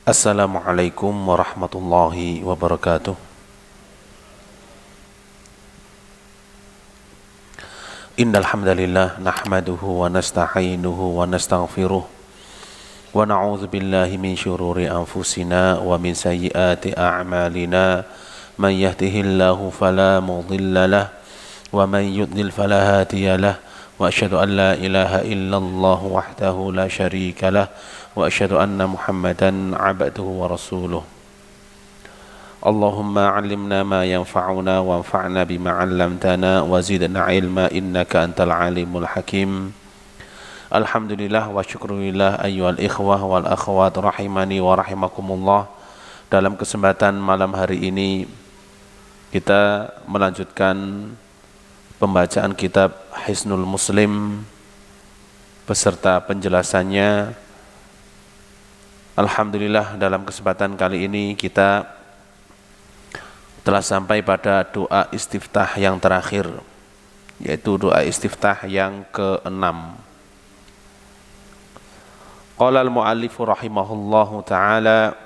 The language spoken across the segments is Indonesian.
Assalamualaikum warahmatullahi wabarakatuh. Innal hamdalillah nahmaduhu wa nasta'inuhu wa nastaghfiruh wa na'udzu billahi min syururi anfusina wa min sayyiati a'malina. Man yahdihillahu fala mudilla lahu wa man yudlil fala hadiya lahu. Wa asyhadu an la ilaha illallah wahdahu la syarika lahu wa asyhadu anna Muhammadan 'abduhu wa rasuluh. Allahumma 'allimna ma yanfa'una wanfa'na bima 'allamtana wa zidna 'ilma innaka antal 'alimul hakim. Alhamdulillah wa syukrulillah ayyuhal ikhwah wal akhwat rahimani wa rahimakumullah. Dalam kesempatan malam hari ini kita melanjutkan pembacaan kitab Hisnul Muslim beserta penjelasannya. Alhamdulillah dalam kesempatan kali ini kita telah sampai pada doa istiftah yang terakhir, yaitu doa istiftah yang ke-6. Qala al-mu'allifu rahimahullahu ta'ala,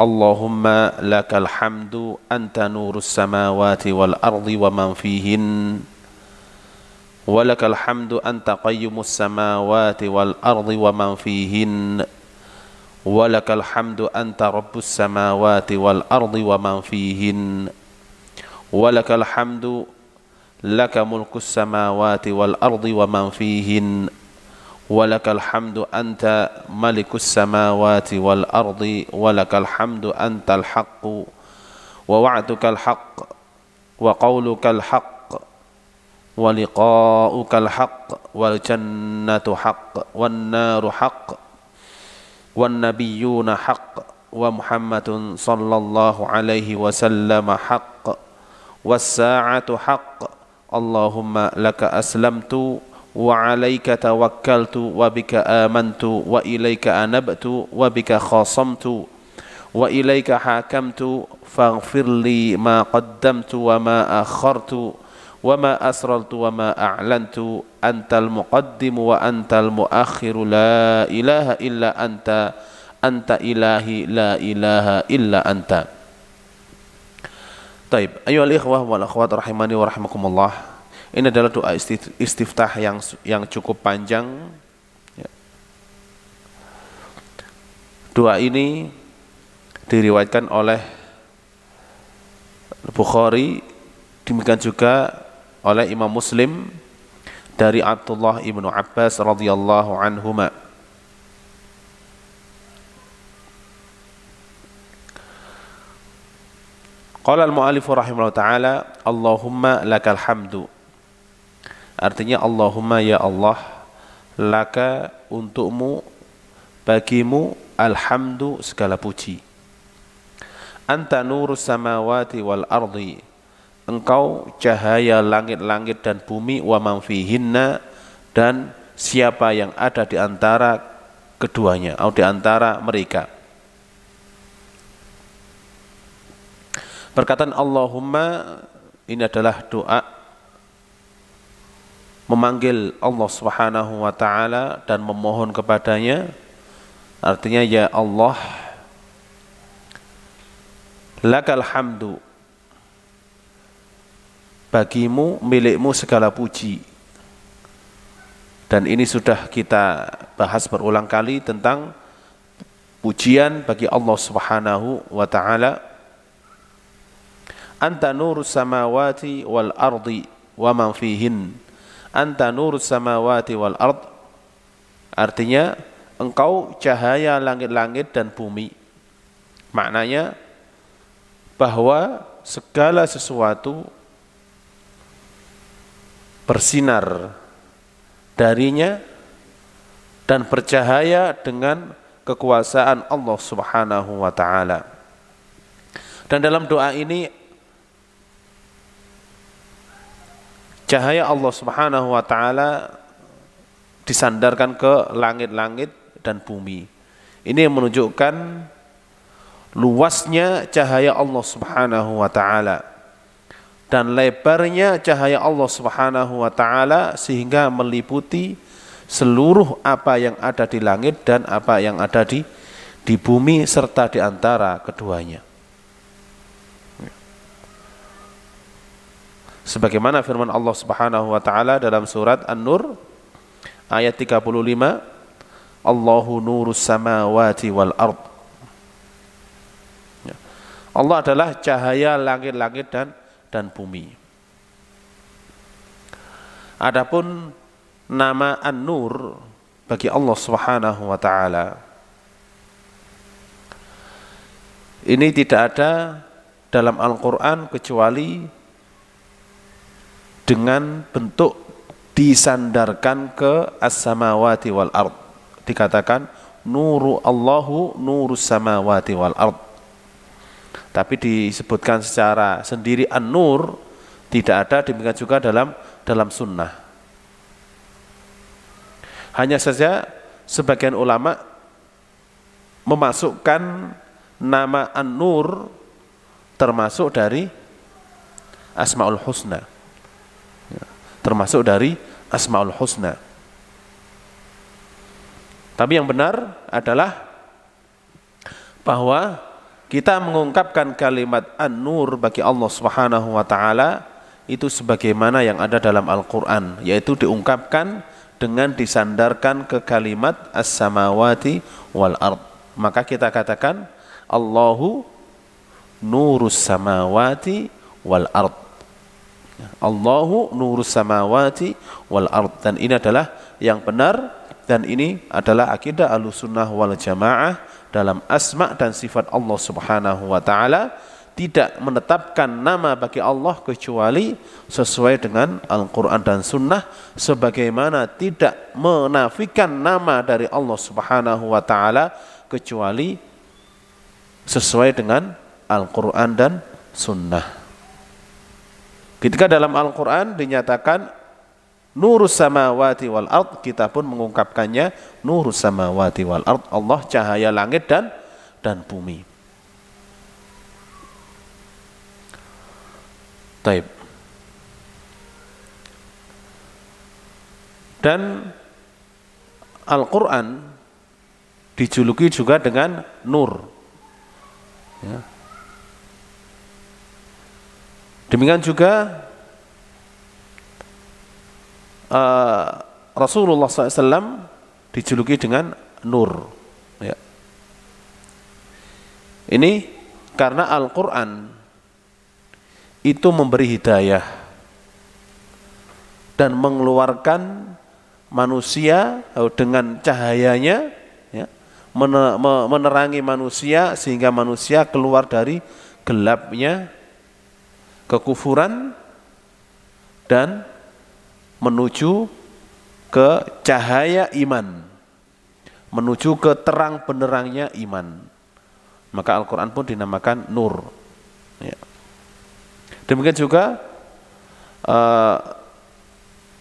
Allahumma lakal hamdu anta nurus samawati wal ardi wa man fihin wa lakal hamdu anta qayyumus samawati wal ardi wa man fihin walakal hamdu anta rabbus samawati wal ardi wa man fihin walakal hamdu laka mulkus samawati wal ardi wa man fihin walakal hamdu anta malikus samawati wal ardi walakal hamdu antal haqqu wa wa'dukal haqq wa qawlukal haqq wa liqa'ukal haqq wal jannatu haqq wan naru haqq wan nabiyyuna haqq wa Muhammadun sallallahu alaihi wasallam haqq was sa'atu haqq. Allahumma laka aslamtu wa alaika tawakkaltu wa bika amantu wa ilaika anabtu wa bika khasamtu wa ilaika hakamtu faghfir li ma qaddamtu wa ma akhartu wa ma asrartu wa ma a'lantu antal muqaddim wa antal muakhiru la ilaha illa anta anta ilahi la ilaha illa anta. Taib, ayyuhal ikhwah wal akhwat rahimani wa rahimakumullah. Ini adalah doa istiftah yang cukup panjang. Doa ini diriwayatkan oleh Bukhari, demikian juga oleh Imam Muslim dari Abdullah ibnu Abbas radhiyallahu anhuma. Qala al-mu'allifu rahimahullah ta'ala, Allahumma lakal hamdu. Artinya Allahumma ya Allah, laka untukmu, bagimu, alhamdu segala puji. Anta nurus samawati wal ardi, engkau cahaya langit-langit dan bumi, wa man fihinna, dan siapa yang ada di antara keduanya atau di antara mereka. Perkataan Allahumma ini adalah doa memanggil Allah Subhanahu wa ta'ala dan memohon kepadanya. Artinya ya Allah, lakal hamdu, bagimu, milikmu segala puji. Dan ini sudah kita bahas berulang kali tentang pujian bagi Allah Subhanahu wa ta'ala. Anta nurus samawati wal ardi wa man fihin. Anta nurus samawati wal ard, artinya engkau cahaya langit-langit dan bumi. Maknanya bahwa segala sesuatu bersinar darinya dan bercahaya dengan kekuasaan Allah Subhanahu wa ta'ala. Dan dalam doa ini cahaya Allah Subhanahu wa ta'ala disandarkan ke langit-langit dan bumi. Ini yang menunjukkan luasnya cahaya Allah Subhanahu wa ta'ala dan lebarnya cahaya Allah Subhanahu wa ta'ala sehingga meliputi seluruh apa yang ada di langit dan apa yang ada di bumi serta di antara keduanya. Sebagaimana firman Allah Subhanahu wa taala dalam surat An-Nur ayat 35, Allahu nurus samawati wal ard. Allah adalah cahaya langit-langit dan bumi. Adapun nama An-Nur bagi Allah Subhanahu wa taala ini tidak ada dalam Al-Qur'an kecuali dengan bentuk disandarkan ke as-samawati wal ard. Dikatakan nuru Allahu nurus samawati wal ard. Tapi disebutkan secara sendiri An-Nur tidak ada, demikian juga dalam sunnah. Hanya saja sebagian ulama memasukkan nama An-Nur termasuk dari Asmaul Husna. Termasuk dari Asmaul Husna. Tapi yang benar adalah bahwa kita mengungkapkan kalimat An-Nur bagi Allah Subhanahu wa taala itu sebagaimana yang ada dalam Al-Qur'an, yaitu diungkapkan dengan disandarkan ke kalimat as-samawati wal ard. Maka kita katakan Allahu nurus samawati wal ard. Allahu nurus samawati wal ard, dan ini adalah yang benar, dan ini adalah akidah Ahlussunnah wal Jamaah dalam asma dan sifat Allah Subhanahu wa taala. Tidak menetapkan nama bagi Allah kecuali sesuai dengan Al-Qur'an dan Sunnah, sebagaimana tidak menafikan nama dari Allah Subhanahu wa taala kecuali sesuai dengan Al-Qur'an dan Sunnah. Ketika dalam Al-Qur'an dinyatakan nurus samawati wal ard, kita pun mengungkapkannya nurus samawati wal ard, Allah cahaya langit dan bumi. Taib. Dan Al-Quran dijuluki juga dengan nur. Ya. Demikian juga Rasulullah SAW dijuluki dengan nur. Ya. Ini karena Al-Quran itu memberi hidayah dan mengeluarkan manusia dengan cahayanya, ya, menerangi manusia sehingga manusia keluar dari gelapnya kekufuran dan menuju ke cahaya iman, menuju ke terang benderangnya iman. Maka Al-Quran pun dinamakan nur. Ya. Demikian juga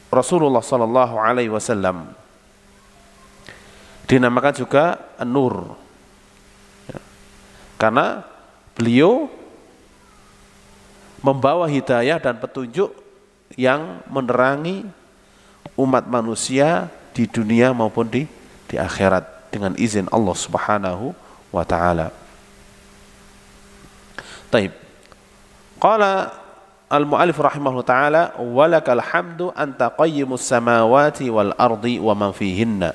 Rasulullah Sallallahu Alaihi Wasallam dinamakan juga An-Nur, ya, karena beliau membawa hidayah dan petunjuk yang menerangi umat manusia di dunia maupun di akhirat dengan izin Allah Subhanahu wa taala. Taib. Qala al-mu'allif rahimahullah ta'ala walakal hamdu anta qayyimus samawati wal ardi wa man fihinna.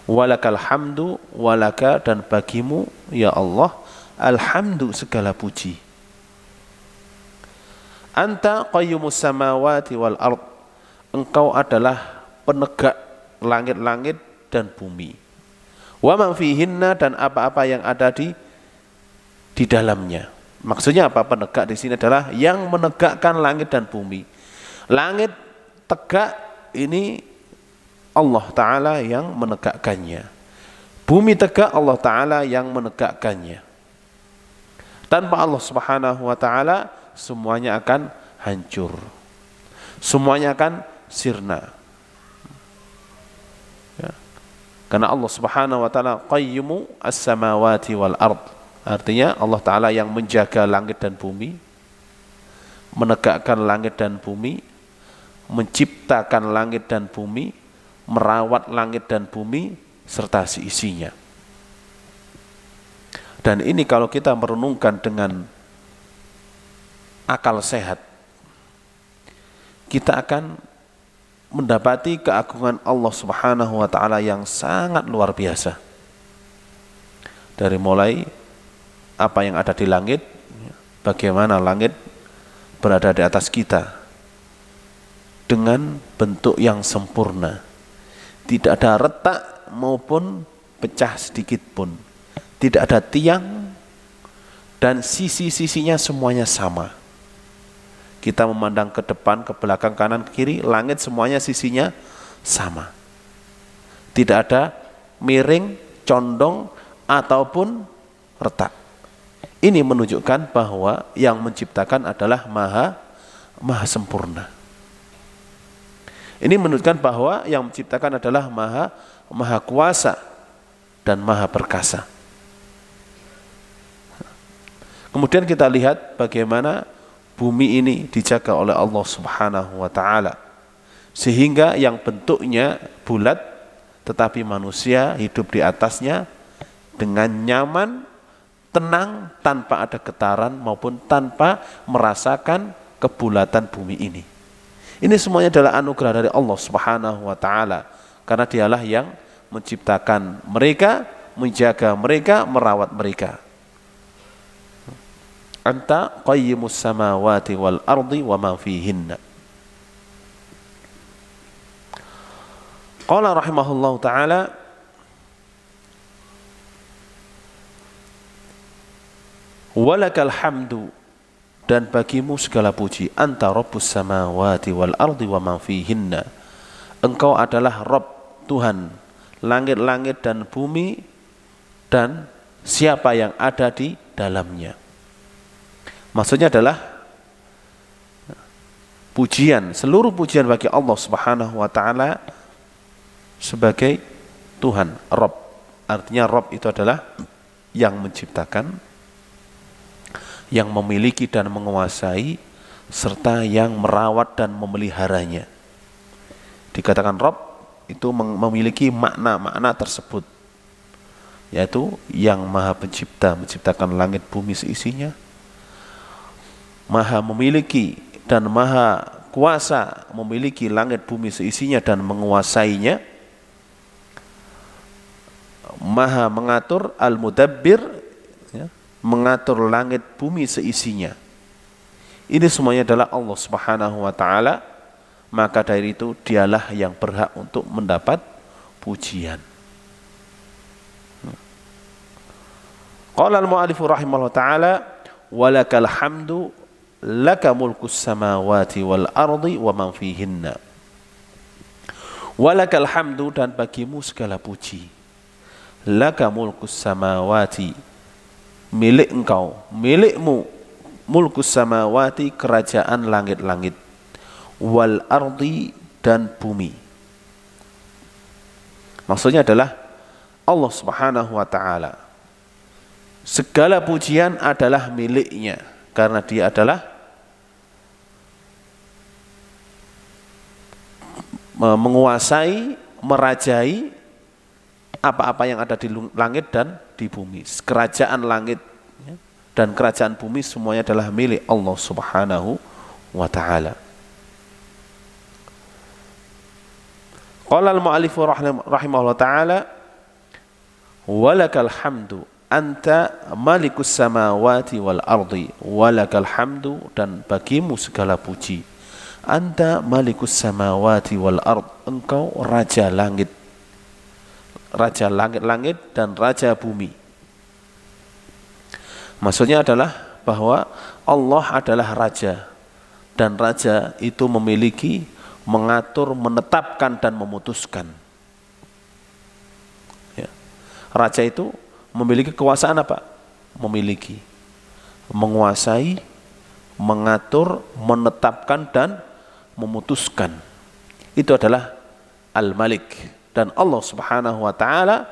Walakal hamdu, walaka dan bagimu ya Allah alhamdu segala puji. Anta qayyimus samawati wal ard, engkau adalah penegak langit-langit dan bumi. Wa man fihinna, dan apa-apa yang ada di dalamnya. Maksudnya apa? Penegak di sini adalah yang menegakkan langit dan bumi. Langit tegak, ini Allah Ta'ala yang menegakkannya. Bumi tegak, Allah Ta'ala yang menegakkannya. Tanpa Allah Subhanahu wa Ta'ala semuanya akan hancur, semuanya akan sirna, ya. Karena Allah Subhanahu wa Ta'ala qayyimu as-samawati wal ard, artinya Allah Ta'ala yang menjaga langit dan bumi, menegakkan langit dan bumi, menciptakan langit dan bumi, merawat langit dan bumi serta seisinya. Dan ini kalau kita merenungkan dengan akal sehat, kita akan mendapati keagungan Allah Subhanahu wa taala yang sangat luar biasa. Dari mulai apa yang ada di langit, bagaimana langit berada di atas kita dengan bentuk yang sempurna. Tidak ada retak maupun pecah sedikit pun. Tidak ada tiang dan sisi-sisinya semuanya sama. Kita memandang ke depan, ke belakang, kanan, ke kiri, langit semuanya sisinya sama. Tidak ada miring, condong, ataupun retak. Ini menunjukkan bahwa yang menciptakan adalah maha sempurna. Ini menunjukkan bahwa yang menciptakan adalah maha kuasa dan maha perkasa. Kemudian kita lihat bagaimana bumi ini dijaga oleh Allah Subhanahu wa taala, sehingga yang bentuknya bulat tetapi manusia hidup di atasnya dengan nyaman, tenang, tanpa ada getaran maupun tanpa merasakan kebulatan bumi ini. Ini semuanya adalah anugerah dari Allah Subhanahu wa taala, karena dialah yang menciptakan mereka, menjaga mereka, merawat mereka. Anta qayyimus samawati wal ardi wa ma fihinna. Qala rahimahullahu taala, walakal hamdu, dan bagimu segala puji, anta rabbus samawati wal ardi wa ma fihinna. Engkau adalah Rabb, Tuhan langit-langit dan bumi dan siapa yang ada di dalamnya. Maksudnya adalah pujian, seluruh pujian bagi Allah Subhanahu wa taala sebagai Tuhan, Rabb. Artinya Rabb itu adalah yang menciptakan, yang memiliki dan menguasai, serta yang merawat dan memeliharanya. Dikatakan Rabb itu memiliki makna-makna tersebut, yaitu yang maha pencipta, menciptakan langit bumi seisinya, maha memiliki dan maha kuasa memiliki langit bumi seisinya dan menguasainya, maha mengatur, al-mudabbir, ya, mengatur langit bumi seisinya. Ini semuanya adalah Allah Subhanahu wa taala, maka dari itu dialah yang berhak untuk mendapat pujian. Qala al-mu'allifu rahimahullah taala, walakal hamdu laka mulkus samawati wal ardi wa man fihinna. Walakal hamdu, dan bagimu segala puji. Laka mulkus samawati, milik engkau, milikmu, mulkus samawati, kerajaan langit-langit, wal ardi, dan bumi. Maksudnya adalah Allah Subhanahu wa taala, segala pujian adalah miliknya, karena dia adalah menguasai, merajai apa-apa yang ada di langit dan di bumi. Kerajaan langit dan kerajaan bumi semuanya adalah milik Allah Subhanahu wa taala. Qala al-mu'allifu rahimahullah taala, walakal hamdu anta malikus samawati wal ardi. Walakal hamdu, dan bagimu segala puji. Anta malikus samawati wal ard, engkau raja langit, raja langit-langit dan raja bumi. Maksudnya adalah bahwa Allah adalah raja, dan raja itu memiliki, mengatur, menetapkan dan memutuskan. Ya. Raja itu memiliki kekuasaan apa? Memiliki, menguasai, mengatur, menetapkan dan memutuskan. Itu adalah Al-Malik, dan Allah Subhanahu wa taala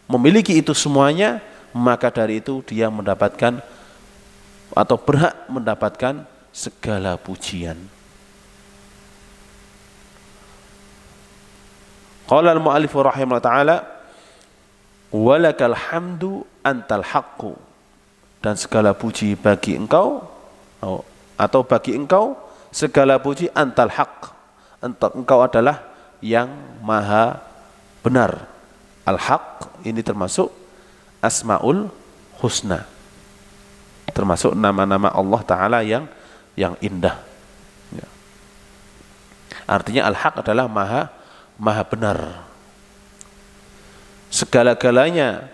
memiliki itu semuanya, maka dari itu dia mendapatkan atau berhak mendapatkan segala pujian. Qala al-mu'allif rahimahullah ta'ala walakal hamdu antal haqqu, dan segala puji bagi engkau atau bagi engkau segala puji antal haqq, engkau adalah yang maha benar. Al-haq ini termasuk asmaul husna, termasuk nama-nama Allah Ta'ala yang indah ya. Artinya al-haq adalah maha benar. Segala-galanya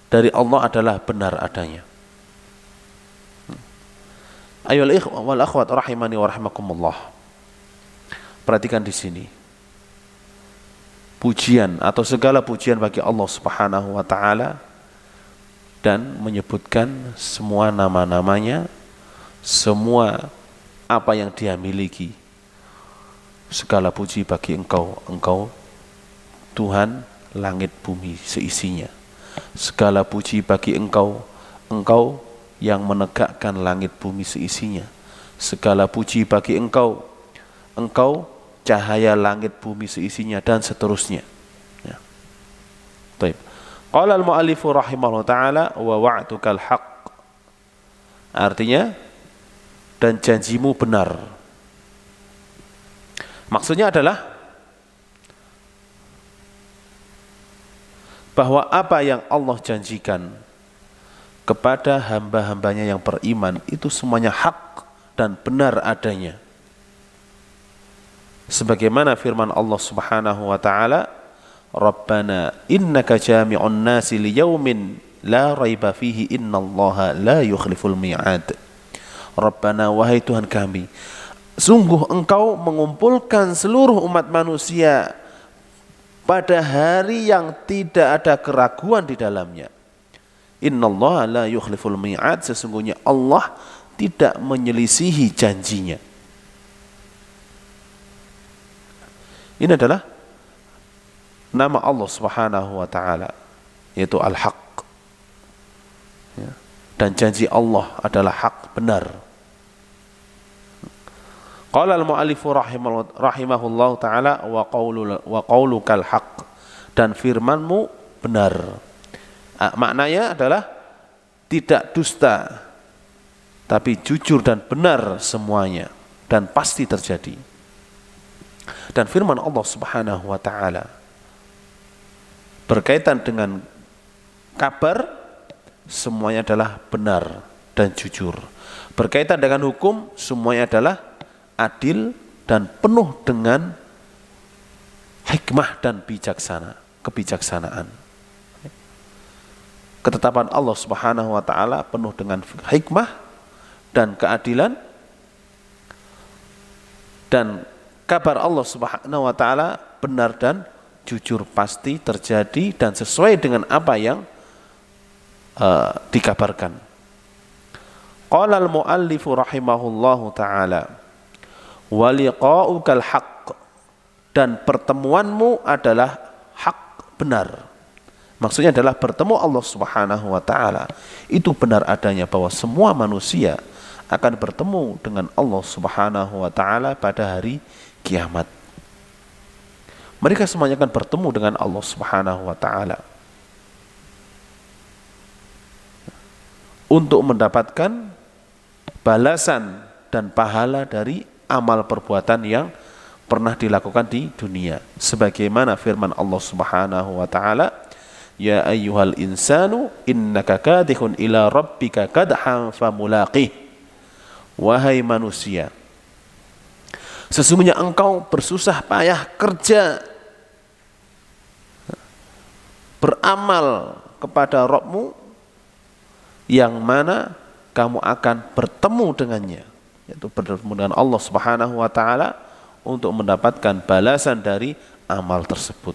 dari Allah adalah benar adanya. Ayyuhal ikhwah wal akhwat rahimani wa rahimakumullah. Perhatikan di sini. Pujian atau segala pujian bagi Allah Subhanahu wa taala, dan menyebutkan semua nama-namanya, semua apa yang Dia miliki. Segala puji bagi Engkau Tuhan langit bumi seisinya. Segala puji bagi Engkau yang menegakkan langit bumi seisinya. Segala puji bagi Engkau cahaya langit bumi seisinya, dan seterusnya ya. Baik. Qala al-mu'allifu rahimahullah ta'ala wa wa'dukal haqq, artinya dan janjimu benar. Maksudnya adalah bahwa apa yang Allah janjikan kepada hamba-hambanya yang beriman itu semuanya hak dan benar adanya. Sebagaimana firman Allah Subhanahu wa taala, Rabbana innaka jami'un nasi liyaumin la raiba fihi innallaha la yukhliful mi'ad. Rabbana, wahai Tuhan kami, sungguh Engkau mengumpulkan seluruh umat manusia pada hari yang tidak ada keraguan di dalamnya. Innallaha la yukhliful mi'ad, sesungguhnya Allah tidak menyelisihi janjinya. Ini adalah nama Allah Subhanahu wa taala, yaitu Al-Haq ya. Dan janji Allah adalah hak benar. Qala al-mu'allifu rahimahullah ta'ala wa qaulukal haq, dan firmanmu benar. Maknanya adalah tidak dusta, tapi jujur dan benar semuanya, dan pasti terjadi. Dan firman Allah Subhanahu wa taala berkaitan dengan kabar, semuanya adalah benar dan jujur. Berkaitan dengan hukum, semuanya adalah adil dan penuh dengan hikmah dan kebijaksanaan. Ketetapan Allah Subhanahu wa taala penuh dengan hikmah dan keadilan, dan kabar Allah Subhanahu wa taala benar dan jujur, pasti terjadi dan sesuai dengan apa yang dikabarkan. Qala al-muallifu rahimahullahu taala wa liqa'ukal haqq, dan pertemuanmu adalah hak benar. Maksudnya adalah bertemu Allah Subhanahu wa taala itu benar adanya, bahwa semua manusia akan bertemu dengan Allah Subhanahu wa taala pada hari kiamat. Mereka semuanya akan bertemu dengan Allah Subhanahu wa taala untuk mendapatkan balasan dan pahala dari amal perbuatan yang pernah dilakukan di dunia. Sebagaimana firman Allah Subhanahu wa taala, ya ayyuhal insanu innaka kadihun ila rabbika kadhan famulaqih. Wahai manusia, sesungguhnya engkau bersusah payah kerja beramal kepada Rabbmu, yang mana kamu akan bertemu dengannya, yaitu bertemu dengan Allah Subhanahu wa taala untuk mendapatkan balasan dari amal tersebut.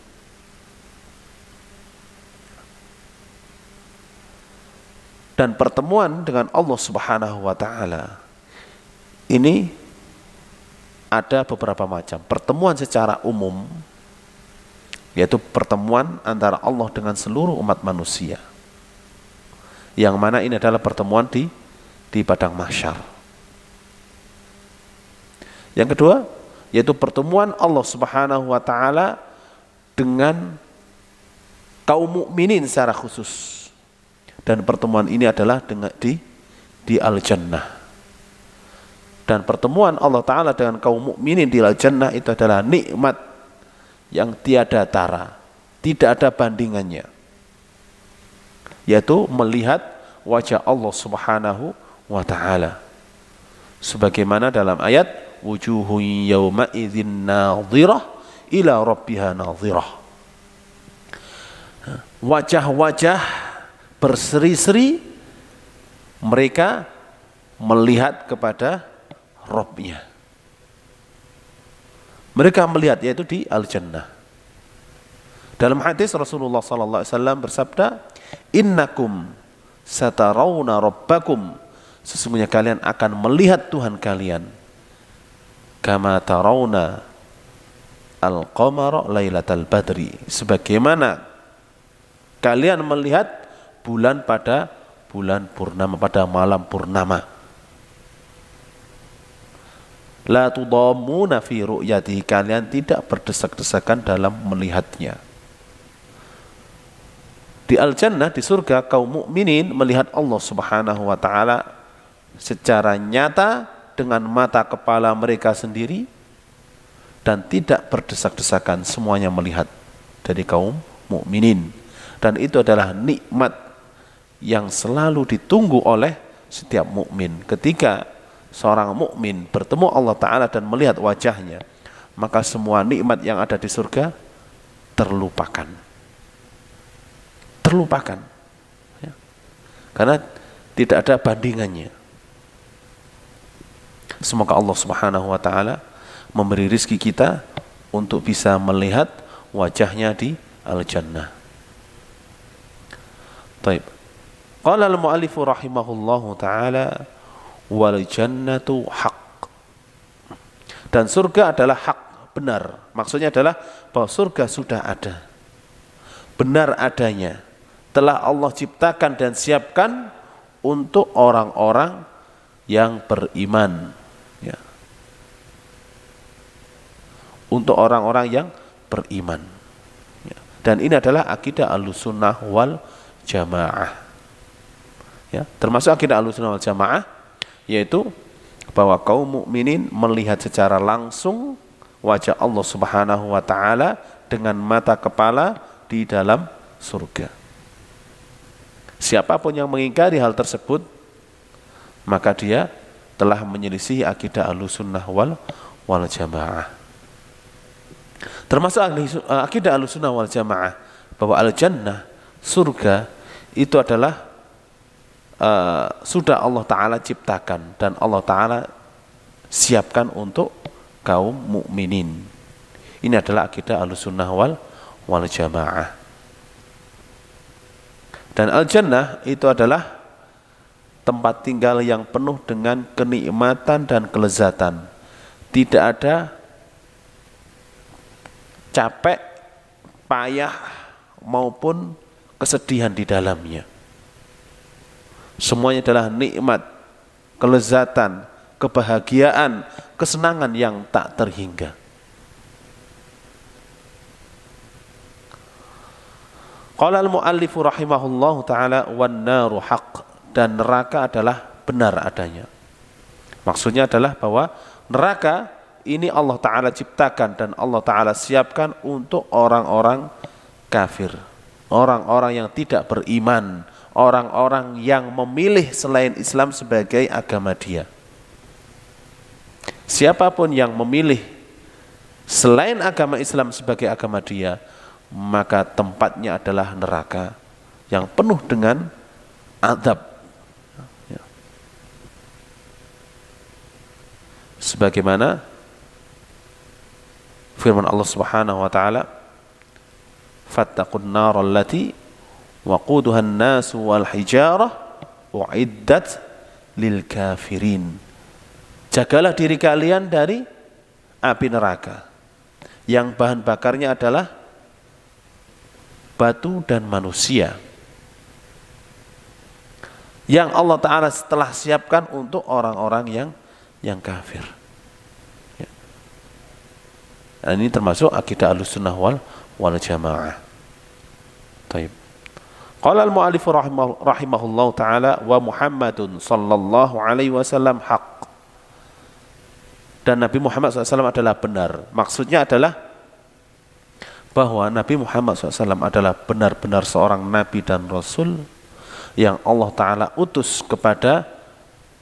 Dan pertemuan dengan Allah Subhanahu wa taala ini ada beberapa macam. Pertemuan secara umum, yaitu pertemuan antara Allah dengan seluruh umat manusia, yang mana ini adalah pertemuan di padang mahsyar. Yang kedua, yaitu pertemuan Allah Subhanahu wa taala dengan kaum mukminin secara khusus. Dan pertemuan ini adalah di Al-Jannah. Dan pertemuan Allah Ta'ala dengan kaum mukminin di Al-Jannah itu adalah nikmat yang tiada tara, tidak ada bandingannya, yaitu melihat wajah Allah Subhanahu wa Ta'ala, sebagaimana dalam ayat wujuhun yawma idzin nadhirah ila rabbiha nadhirah. Wajah-wajah berseri-seri, mereka melihat kepada Rabbnya. Mereka melihat, yaitu di Al-Jannah. Dalam hadis Rasulullah sallallahu alaihi wasallam bersabda, "Innakum satarawna rabbakum." Sesungguhnya kalian akan melihat Tuhan kalian. Kama tarawna al-qamara lailatal badri. Sebagaimana kalian melihat bulan pada bulan purnama, pada malam purnama. La tudammuna fi ru'yatihi, kalian tidak berdesak-desakan dalam melihatnya. Di Al-Jannah, di surga, kaum mukminin melihat Allah Subhanahu wa Ta'ala secara nyata dengan mata kepala mereka sendiri dan tidak berdesak-desakan, semuanya melihat dari kaum mukminin. Dan itu adalah nikmat yang selalu ditunggu oleh setiap mukmin. Ketika seorang mukmin bertemu Allah Ta'ala dan melihat wajahnya, maka semua nikmat yang ada di surga terlupakan. Terlupakan ya. Karena tidak ada bandingannya. Semoga Allah Subhanahu wa Ta'ala memberi rizki kita untuk bisa melihat wajahnya di Al-Jannah. Taib. Qala al-mu'allifu rahimahullahu ta'ala wal jannatu haq. Dan surga adalah hak, benar. Maksudnya adalah bahwa surga sudah ada, benar adanya, telah Allah ciptakan dan siapkan untuk orang-orang yang beriman ya. Untuk orang-orang yang beriman ya. Dan ini adalah akidah Ahlussunnah wal Jamaah ya. Termasuk akidah Ahlussunnah wal Jamaah, yaitu bahwa kaum mukminin melihat secara langsung wajah Allah Subhanahu wa Ta'ala dengan mata kepala di dalam surga. Siapapun yang mengingkari hal tersebut, maka dia telah menyelisih akidah Ahlussunnah wal Jamaah. Termasuk akidah Ahlussunnah wal Jamaah bahwa Al-Jannah, surga, itu adalah sudah Allah Ta'ala ciptakan dan Allah Ta'ala siapkan untuk kaum mukminin. Ini adalah akidah Ahlussunnah wal Jamaah. Dan Al-Jannah itu adalah tempat tinggal yang penuh dengan kenikmatan dan kelezatan. Tidak ada capek, payah maupun kesedihan di dalamnya. Semuanya adalah nikmat, kelezatan, kebahagiaan, kesenangan yang tak terhingga. Qala al-muallifu rahimahullahu ta'ala wan naru haq, dan neraka adalah benar adanya. Maksudnya adalah bahwa neraka ini Allah Ta'ala ciptakan dan Allah Ta'ala siapkan untuk orang-orang kafir, orang-orang yang tidak beriman, orang-orang yang memilih selain Islam sebagai agama dia. Siapapun yang memilih selain agama Islam sebagai agama dia, maka tempatnya adalah neraka yang penuh dengan azab. Sebagaimana firman Allah Subhanahu wa Ta'ala, fattaqun nar allati waquduha an-nas wal hijarah uiddat lil kafirin. Jagalah diri kalian dari api neraka yang bahan bakarnya adalah batu dan manusia, yang Allah Ta'ala setelah siapkan untuk orang-orang yang kafir ya. Dan ini termasuk akidah Ahlussunnah wal jamaah. Taib. Qala al-mu'allif rahimahullah ta'ala wa Muhammadun sallallahu alaihi wasallam haq. Dan Nabi Muhammad SAW adalah benar. Maksudnya adalah bahwa Nabi Muhammad SAW adalah benar-benar seorang Nabi dan Rasul yang Allah Ta'ala utus kepada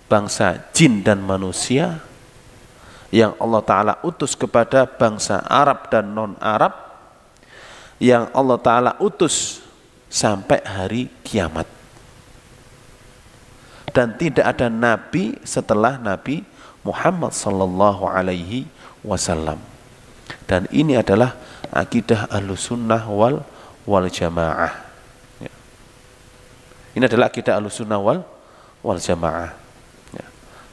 bangsa jin dan manusia, yang Allah Ta'ala utus kepada bangsa Arab dan non-Arab, yang Allah Ta'ala utus sampai hari kiamat. Dan tidak ada Nabi setelah Nabi Muhammad sallallahu alaihi wasallam. Dan ini adalah akidah Ahlussunnah wal Jamaah. Ya. Ini adalah akidah Ahlussunnah wal Jamaah. Ya.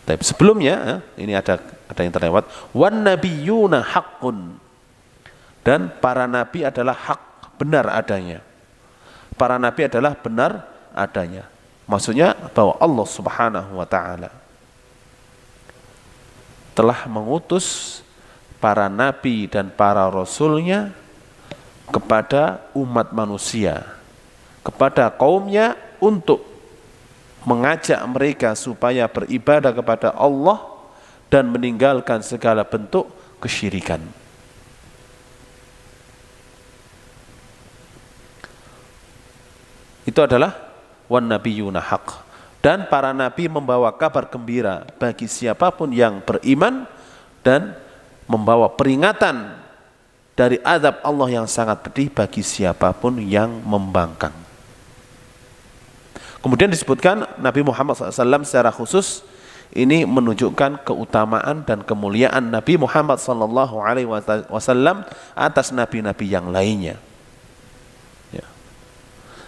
Tapi sebelumnya ini ada yang terlewat. Wan nabiyyuna haqqun. Dan para nabi adalah hak, benar adanya. Para nabi adalah benar adanya. Maksudnya bahwa Allah Subhanahu wa taala telah mengutus para nabi dan para rasulnya kepada umat manusia, kepada kaumnya untuk mengajak mereka supaya beribadah kepada Allah dan meninggalkan segala bentuk kesyirikan. Itu adalah wan nabiyyuna haqq. Dan para nabi membawa kabar gembira bagi siapapun yang beriman dan membawa peringatan dari azab Allah yang sangat pedih bagi siapapun yang membangkang. Kemudian disebutkan Nabi Muhammad SAW secara khusus ini menunjukkan keutamaan dan kemuliaan Nabi Muhammad SAW atas nabi-nabi yang lainnya.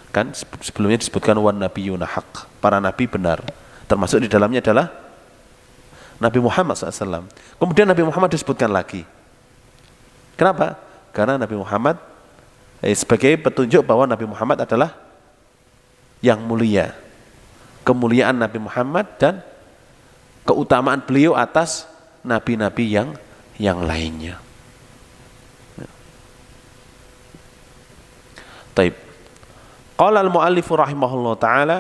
Kan sebelumnya disebutkan wan nabiyyuna haqq, para nabi benar, termasuk di dalamnya adalah Nabi Muhammad SAW. Kemudian Nabi Muhammad disebutkan lagi. Kenapa? Karena Nabi Muhammad sebagai petunjuk bahwa Nabi Muhammad adalah yang mulia, kemuliaan Nabi Muhammad dan keutamaan beliau atas nabi-nabi yang lainnya. Taib. Qala al-mu'allif rahimahullah ta'ala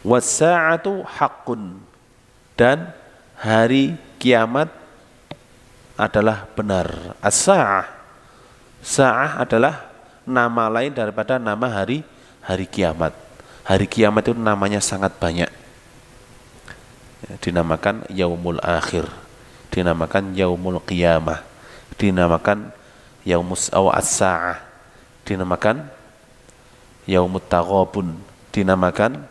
was-sa'atu haqqun, dan hari kiamat adalah benar. As-sa'ah, sa'ah adalah nama lain daripada nama hari kiamat. Hari kiamat itu namanya sangat banyak. Dinamakan yaumul akhir, dinamakan yaumul qiyamah, dinamakan yaumus as-sa'ah, dinamakan yaumut taghabun, dinamakan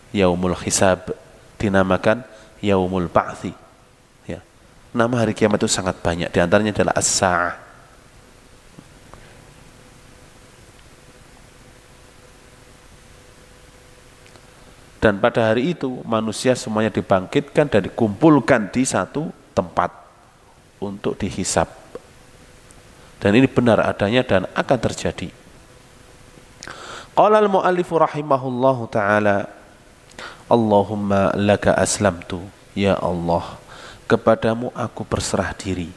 yaumul hisab, dinamakan yaumul ba'thi. Ya. Nama hari kiamat itu sangat banyak, di antaranya adalah as-sa'ah. Dan pada hari itu manusia semuanya dibangkitkan dan dikumpulkan di satu tempat untuk dihisab. Dan ini benar adanya dan akan terjadi. Qala al-mu'allifu rahimahullahu ta'ala Allahumma laka aslamtu, ya Allah, kepadamu aku berserah diri.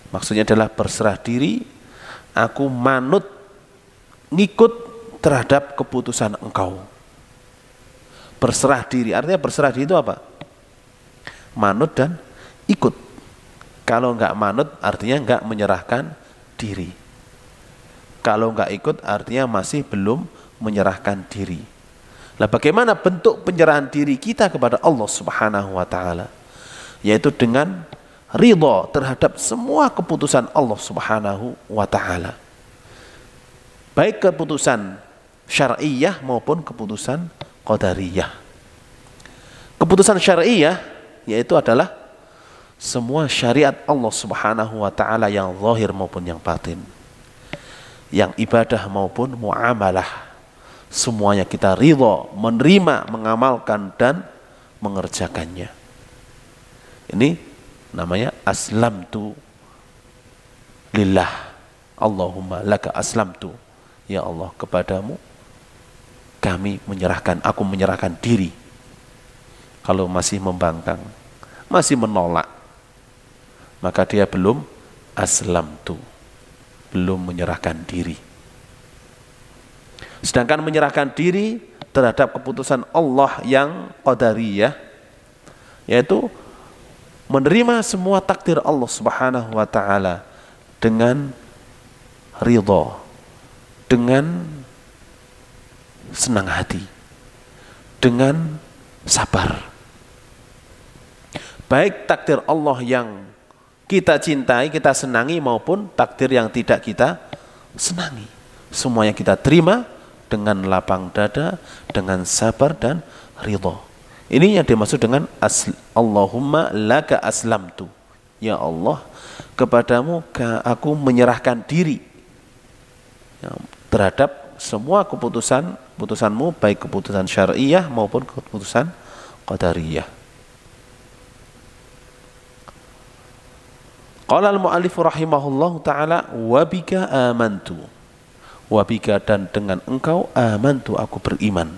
Maksudnya adalah berserah diri, aku manut, ngikut terhadap keputusan engkau. Berserah diri, artinya berserah diri itu apa? Manut dan ikut. Kalau enggak manut artinya enggak menyerahkan diri. Kalau enggak ikut artinya masih belum menyerahkan diri. Nah, bagaimana bentuk penyerahan diri kita kepada Allah Subhanahu wa taala? Yaitu dengan ridha terhadap semua keputusan Allah Subhanahu wa taala. Baik keputusan syar'iyah maupun keputusan qadariyah. Keputusan syar'iyah yaitu adalah semua syariat Allah Subhanahu wa taala yang zahir maupun yang batin, yang ibadah maupun muamalah, semuanya kita ridha, menerima, mengamalkan dan mengerjakannya. Ini namanya aslamtu lillah. Allahumma laka aslamtu, ya Allah, kepadamu kami menyerahkan, aku menyerahkan diri. Kalau masih membangkang, masih menolak, maka dia belum aslamtu, belum menyerahkan diri. Sedangkan menyerahkan diri terhadap keputusan Allah yang qadariyah, yaitu menerima semua takdir Allah Subhanahu wa taala dengan ridha, dengan senang hati, dengan sabar. Baik takdir Allah yang kita cintai, kita senangi, maupun takdir yang tidak kita senangi, semuanya kita terima dengan lapang dada, dengan sabar dan ridha. Ini yang dimaksud dengan Allahumma laka aslamtu. Ya Allah, kepadamu aku menyerahkan diri terhadap semua keputusanmu, baik keputusan syariah maupun keputusan qadariyah. Qala al-mu'allif rahimahullahu ta'ala wa bika amantu. Wa bika, dan dengan engkau amantu, aku beriman.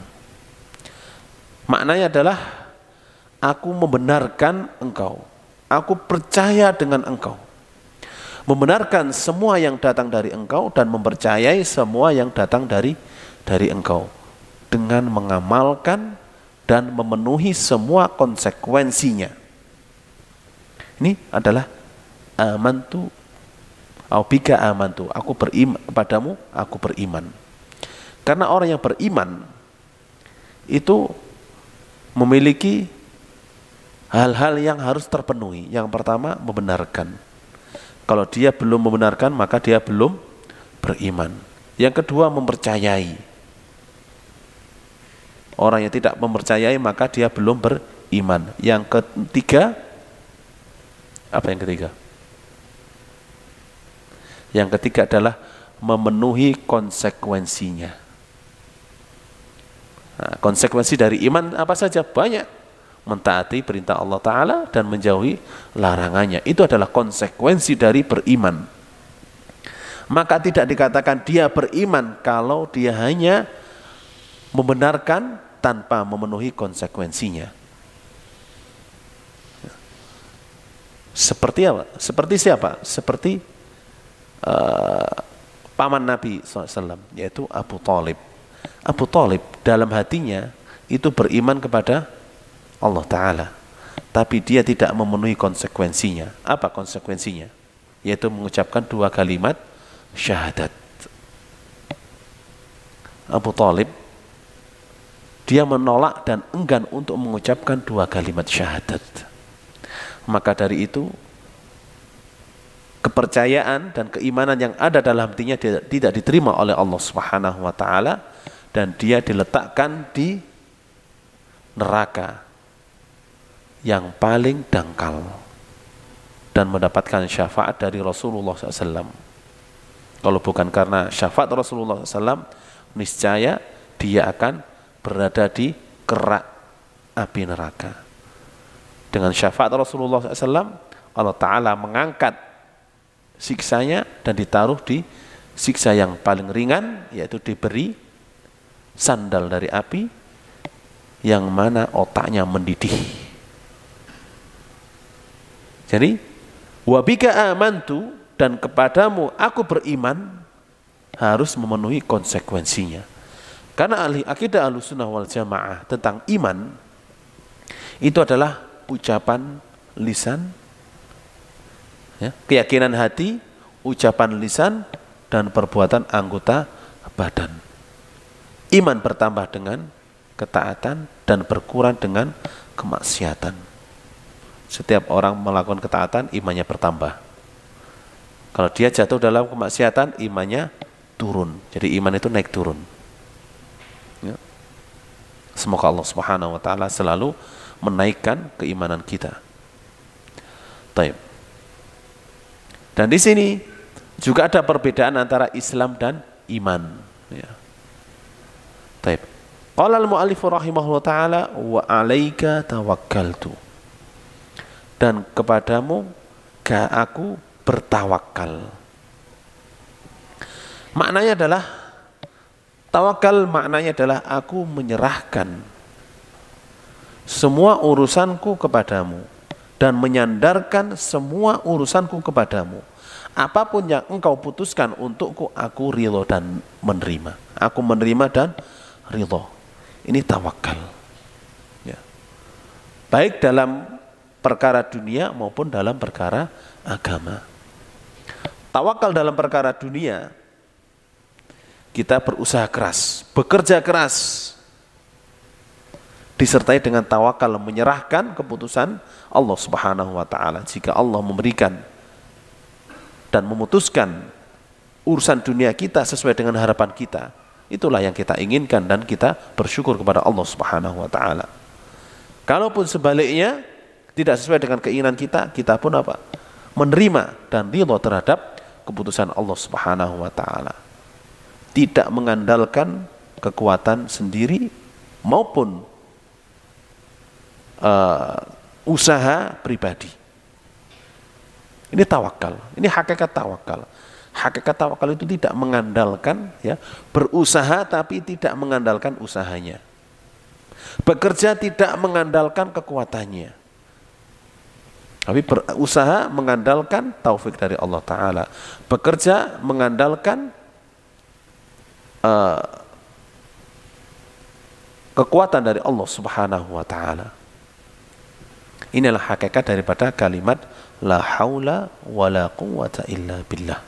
Maknanya adalah aku membenarkan engkau, aku percaya dengan engkau, membenarkan semua yang datang dari engkau dan mempercayai semua yang datang dari engkau, dengan mengamalkan dan memenuhi semua konsekuensinya. Ini adalah amantu, au bika amantu, aku beriman kepadamu, aku beriman. Karena orang yang beriman itu memiliki hal-hal yang harus terpenuhi. Yang pertama, membenarkan. Kalau dia belum membenarkan, maka dia belum beriman. Yang kedua, mempercayai. Orang yang tidak mempercayai, maka dia belum beriman. Yang ketiga, apa yang ketiga? Yang ketiga adalah memenuhi konsekuensinya. Nah, konsekuensi dari iman apa saja? Banyak. Mentaati perintah Allah Ta'ala dan menjauhi larangannya. Itu adalah konsekuensi dari beriman. Maka tidak dikatakan dia beriman kalau dia hanya membenarkan tanpa memenuhi konsekuensinya. Seperti apa? Seperti siapa? Seperti paman Nabi SAW, yaitu Abu Thalib. Abu Thalib dalam hatinya itu beriman kepada Allah Ta'ala, tapi dia tidak memenuhi konsekuensinya. Apa konsekuensinya? Yaitu mengucapkan 2 kalimat syahadat. Abu Thalib dia menolak dan enggan untuk mengucapkan 2 kalimat syahadat. Maka dari itu kepercayaan dan keimanan yang ada dalam hatinya tidak diterima oleh Allah Subhanahu wa taala, dan dia diletakkan di neraka yang paling dangkal dan mendapatkan syafaat dari Rasulullah SAW. Kalau bukan karena syafaat Rasulullah SAW, niscaya dia akan berada di kerak api neraka. Dengan syafaat Rasulullah SAW, Allah Ta'ala mengangkat siksanya dan ditaruh di siksa yang paling ringan, yaitu diberi sandal dari api yang mana otaknya mendidih. Jadi wabika amantu, dan kepadamu aku beriman, harus memenuhi konsekuensinya. Karena akidah Ahlussunnah wal Jamaah tentang iman itu adalah ucapan lisan, ya, keyakinan hati, ucapan lisan, dan perbuatan anggota badan. Iman bertambah dengan ketaatan dan berkurang dengan kemaksiatan. Setiap orang melakukan ketaatan, imannya bertambah. Kalau dia jatuh dalam kemaksiatan, imannya turun. Jadi iman itu naik turun. Ya. Semoga Allah Subhanahu wa taala selalu menaikkan keimanan kita. Taib. Dan di sini juga ada perbedaan antara Islam dan iman. Ya. Taib. Qala al-mu'allif rahimahullah ta'ala wa 'alaika tawakkaltu. Dan kepadamu aku bertawakal. Maknanya adalah tawakal, maknanya adalah aku menyerahkan semua urusanku kepadamu dan menyandarkan semua urusanku kepadamu. apapun yang engkau putuskan untukku, aku ridho dan menerima. Aku menerima dan ridho. Ini tawakal. Ya. Baik dalam perkara dunia maupun dalam perkara agama. Tawakal dalam perkara dunia, kita berusaha keras, bekerja keras, disertai dengan tawakal, menyerahkan keputusan Allah Subhanahu wa ta'ala. Jika Allah memberikan dan memutuskan urusan dunia kita sesuai dengan harapan kita, itulah yang kita inginkan dan kita bersyukur kepada Allah Subhanahu wa ta'ala. Kalaupun sebaliknya tidak sesuai dengan keinginan kita, kita pun apa? Menerima dan ridho terhadap keputusan Allah Subhanahu wa ta'ala. Tidak mengandalkan kekuatan sendiri maupun usaha pribadi. Ini tawakal. Ini hakikat tawakal. Hakikat tawakal itu tidak mengandalkan, ya, berusaha tapi tidak mengandalkan usahanya. Bekerja tidak mengandalkan kekuatannya, tapi berusaha mengandalkan taufik dari Allah Ta'ala. Bekerja mengandalkan kekuatan dari Allah Subhanahu wa ta'ala. Inilah hakikat daripada kalimat la haula wa la quwwata illa billah.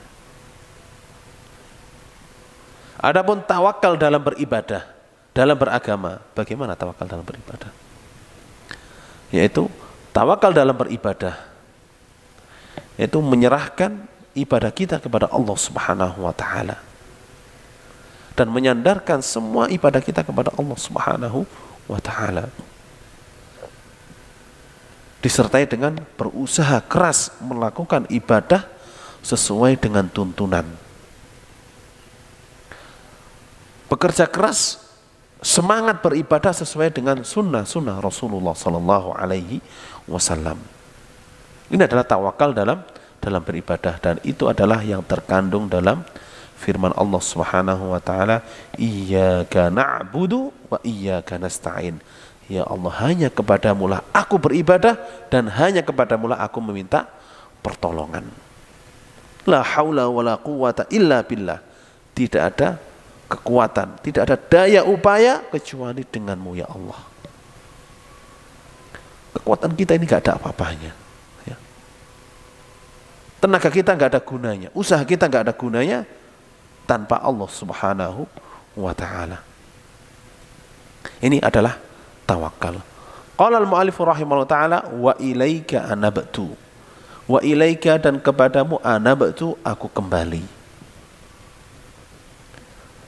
Adapun tawakal dalam beribadah, dalam beragama, bagaimana tawakal dalam beribadah? Yaitu tawakal dalam beribadah, yaitu menyerahkan ibadah kita kepada Allah Subhanahu wa ta'ala dan menyandarkan semua ibadah kita kepada Allah Subhanahu wa ta'ala, disertai dengan berusaha keras melakukan ibadah sesuai dengan tuntunan. Bekerja keras, semangat beribadah sesuai dengan sunnah Rasulullah Sallallahu Alaihi Wasallam. Ini adalah tawakal dalam beribadah, dan itu adalah yang terkandung dalam firman Allah Subhanahu wa taala, iyyaka na'budu wa iyyaka nasta'in. Ya Allah, hanya kepadamu lah aku beribadah dan hanya kepadamu lah aku meminta pertolongan. La haula wa la quwwata illa billah. Tidak ada kekuatan, tidak ada daya upaya kecuali denganmu ya Allah. Kekuatan kita ini gak ada apa-apanya, ya. Tenaga kita gak ada gunanya, usaha kita gak ada gunanya tanpa Allah Subhanahu wa ta'ala. Ini adalah tawakal. Qala al-mu'allif rahimahullah ta'ala, wa ilaika anabtu. Wa ilaika, dan kepadamu anabtu aku kembali.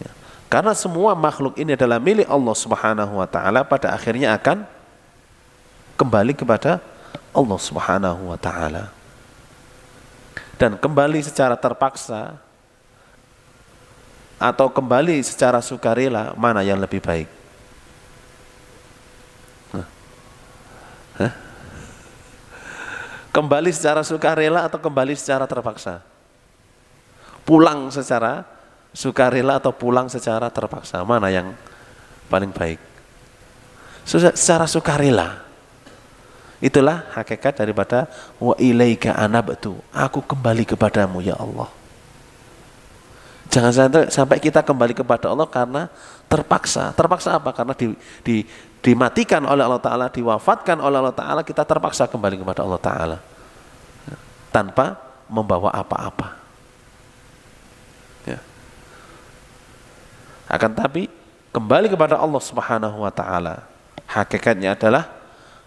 Ya. Karena semua makhluk ini adalah milik Allah Subhanahu wa ta'ala, pada akhirnya akan kembali kepada Allah Subhanahu wa ta'ala. Dan kembali secara terpaksa atau kembali secara sukarela, mana yang lebih baik? Kembali secara sukarela atau kembali secara terpaksa? Pulang secara sukarela atau pulang secara terpaksa, mana yang paling baik? Secara sukarela. Itulah hakikat daripada wa ilaika anabtu, aku kembali kepadamu ya Allah. Jangan sampai kita kembali kepada Allah karena terpaksa. Terpaksa apa? Karena dimatikan oleh Allah Ta'ala, diwafatkan oleh Allah Ta'ala, kita terpaksa kembali kepada Allah Ta'ala tanpa membawa apa-apa, ya. Akan tapi kembali kepada Allah Subhanahu wa ta'ala, hakikatnya adalah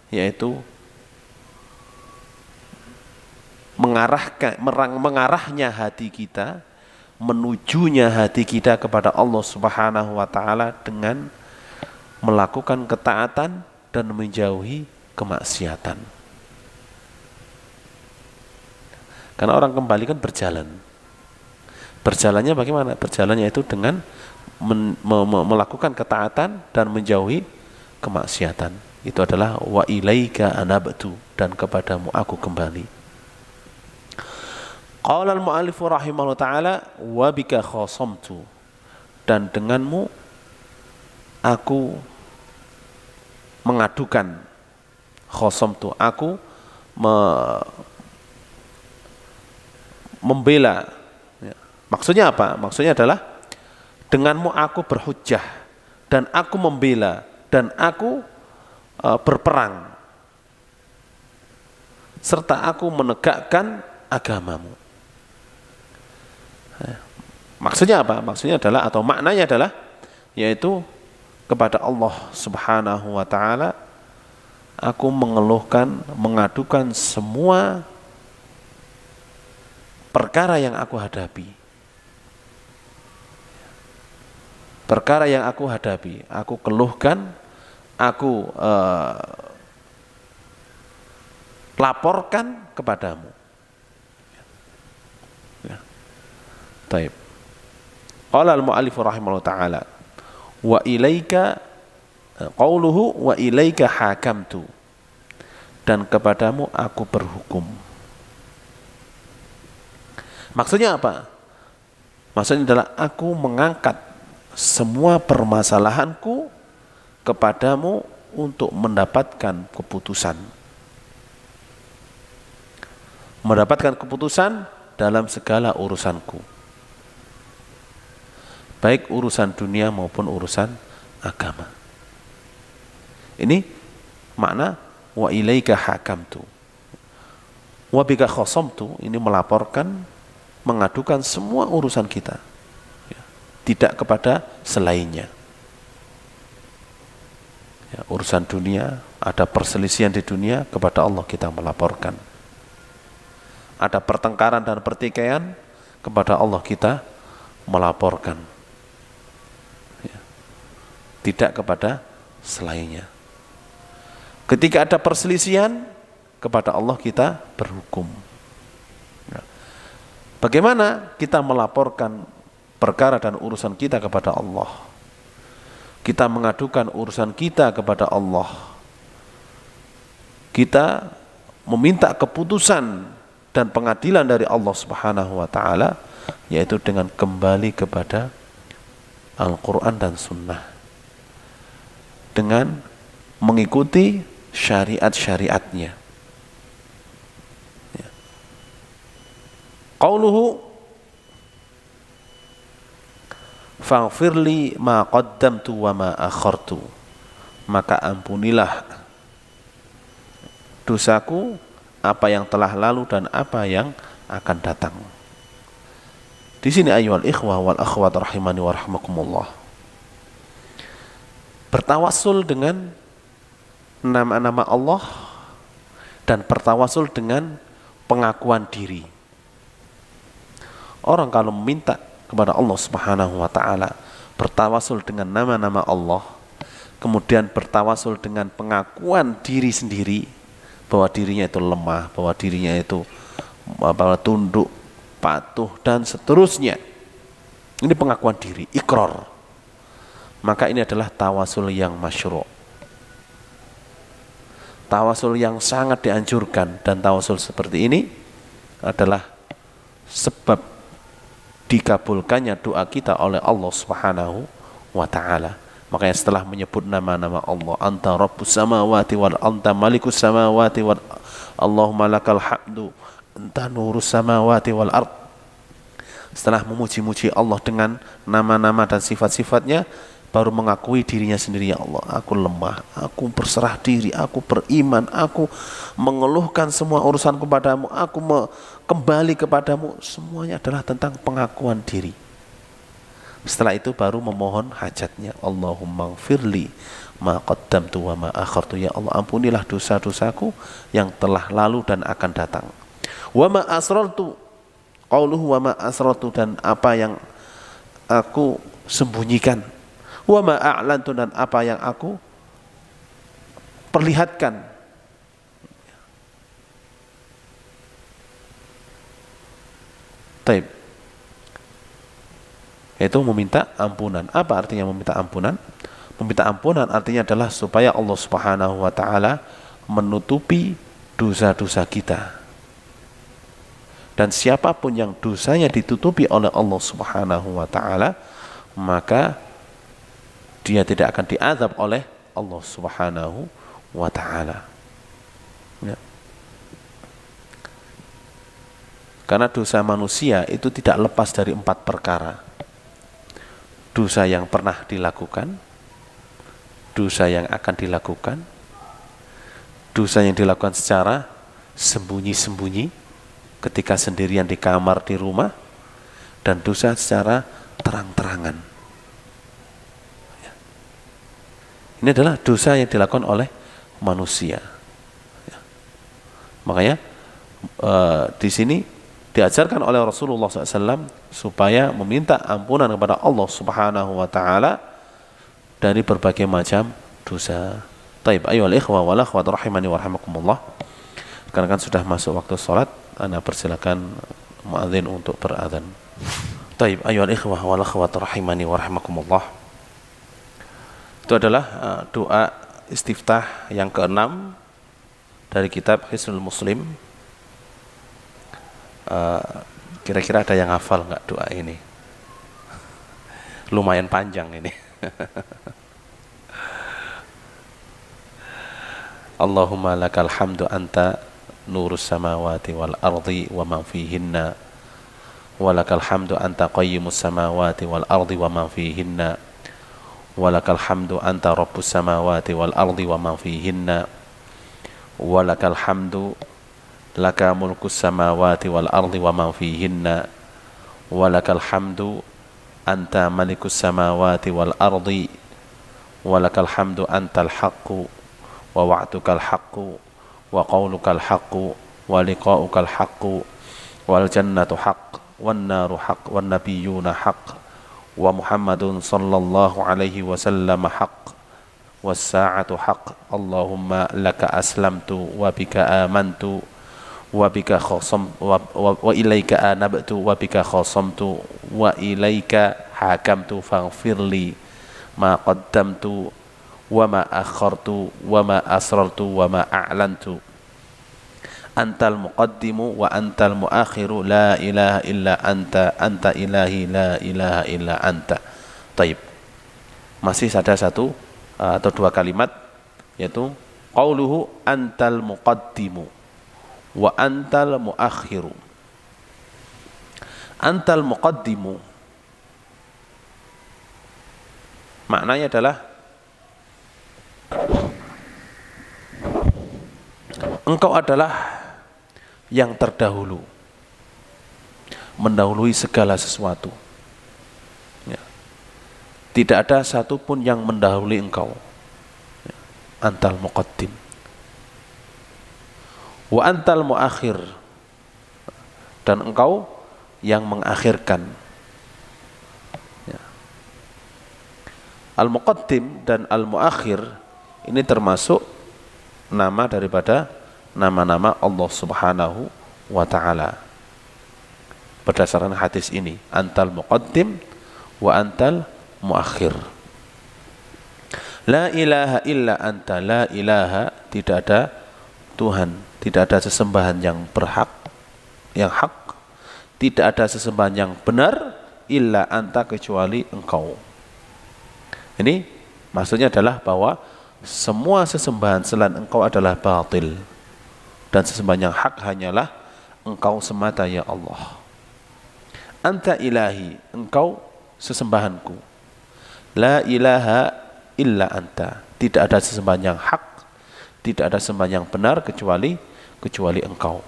yaitu mengarahnya hati kita, menujunya hati kita kepada Allah Subhanahu wa ta'ala dengan melakukan ketaatan dan menjauhi kemaksiatan. Karena orang kembali kan berjalan. Berjalannya bagaimana? Berjalannya itu dengan melakukan ketaatan dan menjauhi kemaksiatan. Itu adalah wa ilaika anabtu, dan kepadamu aku kembali. Qala al-mu'allif rahimahullah ta'ala, wa bika khasamtu, dan denganmu aku mengadukan. Khasamtu, aku membela. Ya. Maksudnya apa? Maksudnya adalah denganmu aku berhujjah dan aku membela dan aku berperang serta aku menegakkan agamamu. Maksudnya apa? Maksudnya adalah atau maknanya adalah yaitu kepada Allah Subhanahu wa taala aku mengeluhkan, mengadukan semua perkara yang aku hadapi. Perkara yang aku hadapi, aku keluhkan, aku laporkan kepadamu. Ya. Taib. Qala al-mu'allif rahimahullah ta'ala wa ilaika qauluhu wa ilaika hakamtu, dan kepadamu aku berhukum. Maksudnya apa? Maksudnya adalah aku mengangkat semua permasalahanku kepadamu untuk mendapatkan keputusan. Mendapatkan keputusan dalam segala urusanku. Baik urusan dunia maupun urusan agama. Ini makna wa ilaika hakamtu. Wa bika khasamtu, ini melaporkan, mengadukan semua urusan kita. Ya, tidak kepada selainnya. Ya, urusan dunia, ada perselisihan di dunia, kepada Allah kita melaporkan. Ada pertengkaran dan pertikaian, kepada Allah kita melaporkan. Tidak kepada selainnya. Ketika ada perselisihan, kepada Allah kita berhukum. Bagaimana kita melaporkan perkara dan urusan kita kepada Allah? Kita mengadukan urusan kita kepada Allah. Kita meminta keputusan dan pengadilan dari Allah Subhanahu wa taala, yaitu dengan kembali kepada Al-Quran dan Sunnah, dengan mengikuti syariat-syariatnya. Ya. Qauluhu faghfirli ma qaddamtu wa ma akhartu, maka ampunilah dosaku, apa yang telah lalu dan apa yang akan datang. Di sini ayyuhal ikhwah wal akhwat rahimani wa rahmakumullah, bertawassul dengan nama-nama Allah dan bertawassul dengan pengakuan diri. Orang kalau meminta kepada Allah Subhanahu wa taala, bertawassul dengan nama-nama Allah, kemudian bertawassul dengan pengakuan diri sendiri bahwa dirinya itu lemah, bahwa dirinya itu tunduk, patuh dan seterusnya. Ini pengakuan diri, ikrar. Maka ini adalah tawasul yang masyru'. Tawasul yang sangat dianjurkan, dan tawasul seperti ini adalah sebab dikabulkannya doa kita oleh Allah Subhanahu wa taala. Makanya setelah menyebut nama-nama Allah, anta rabbus samawati wal anta malikus samawati wal Allahumma lakal hamdu anta nurus samawati wal ard. Setelah memuji-muji Allah dengan nama-nama dan sifat-sifatnya, baru mengakui dirinya sendiri, ya Allah, aku lemah, aku berserah diri, aku beriman, aku mengeluhkan semua urusan kepadamu, aku kembali kepadamu. Semuanya adalah tentang pengakuan diri. Setelah itu baru memohon hajatnya, Allahumma gfirli ma qaddamtu wa ma akhartu, ya Allah ampunilah dosa-dosaku yang telah lalu dan akan datang. Wa ma asrartu, qauluhu wa ma asrartu, dan apa yang aku sembunyikan. Wa ma a'lantu, dan apa yang aku perlihatkan. Taib. Yaitu meminta ampunan. Apa artinya meminta ampunan? Meminta ampunan artinya adalah supaya Allah Subhanahu wa taala menutupi dosa-dosa kita. Dan siapapun yang dosanya ditutupi oleh Allah Subhanahu wa taala, maka dia tidak akan diazab oleh Allah Subhanahu wa taala. Ya. Karena dosa manusia itu tidak lepas dari 4 perkara. Dosa yang pernah dilakukan, dosa yang akan dilakukan, dosa yang dilakukan secara sembunyi-sembunyi ketika sendirian di kamar di rumah, dan dosa secara terang-terangan. Ini adalah dosa yang dilakukan oleh manusia. Makanya di sini diajarkan oleh Rasulullah SAW supaya meminta ampunan kepada Allah Subhanahu wa Ta'ala dari berbagai macam dosa. Taib, ayyuhal ikhwah wal akhwat rahimani wa rahimakumullah. Karena kan sudah masuk waktu sholat, ana persilakan muadzin untuk berazan. Taib, ayyuhal ikhwah wal akhwat rahimani wa rahimakumullah. Itu adalah doa istiftah yang ke-6 dari kitab Hisnul Muslim. Kira-kira ada yang hafal nggak doa ini? Lumayan panjang ini. Allahumma lakal hamdu anta nurus samawati wal ardi wa man fihinna wa lakal hamdu anta qayyimus samawati wal ardi wa man fihinna walakal hamdu anta rabbus samawati wal ardi wa man fihinna walakal hamdu laka mulkus samawati wal ardi wa man fihinna walakal hamdu anta malikus samawati wal ardi walakal hamdu antal haqqu wa wa'dukal haqqu wa qawlukal haqqu wa liqa'ukal haqqu wal jannatu haqq wan naru haqq wan nabiyyuna haqq wa Muhammadun sallallahu alaihi wasallam haqq was sa'atu haqq. Allahumma laka aslamtu wa bika amantu wa bika khasam wa ilaika anabtu wa bika khasamtu wa ilaika hakamtu faghfirli ma qaddamtu wa ma akhartu wa ma asrartu wa ma a'lantu antal muqaddimu wa antal muakhiru la ilaha illa anta anta ilahi la ilaha illa anta. Taib. Masih ada satu atau dua kalimat, yaitu qauluhu antal muqaddimu wa antal muakhiru. Antal muqaddimu maknanya adalah engkau adalah yang terdahulu, mendahului segala sesuatu. Ya. Tidak ada satupun yang mendahului engkau. Ya. Antal muqaddim. Wa antal muakhir. Dan engkau yang mengakhirkan. Ya. Al-muqaddim dan al-muakhir ini termasuk nama daripada nama-nama Allah Subhanahu wa Ta'ala. Berdasarkan hadis ini, antal muqaddim wa antal muakhir. La ilaha illa anta, la ilaha, tidak ada Tuhan, tidak ada sesembahan yang berhak, yang hak, tidak ada sesembahan yang benar illa anta, kecuali engkau. Ini maksudnya adalah bahwa semua sesembahan selain engkau adalah batil, dan sesembahan yang hak hanyalah engkau semata, ya Allah. Anta ilahi, engkau sesembahanku. La ilaha illa anta, tidak ada sesembahan yang hak, tidak ada sesembahan yang benar kecuali engkau.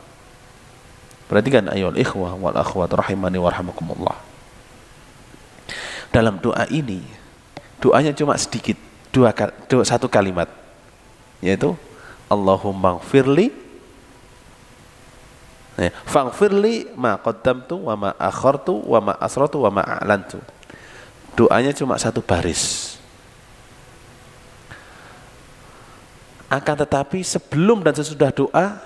Perhatikan ayyuhal ikhwah wal akhwat rahimani wa rahimakumullah. Dalam doa ini, doanya cuma sedikit, satu kalimat, yaitu Allahumma gfirli, faghfirli ma qaddamtu wa ma akhartu wa ma asratu wa ma a'lantu. Doanya cuma satu baris. Akan tetapi sebelum dan sesudah doa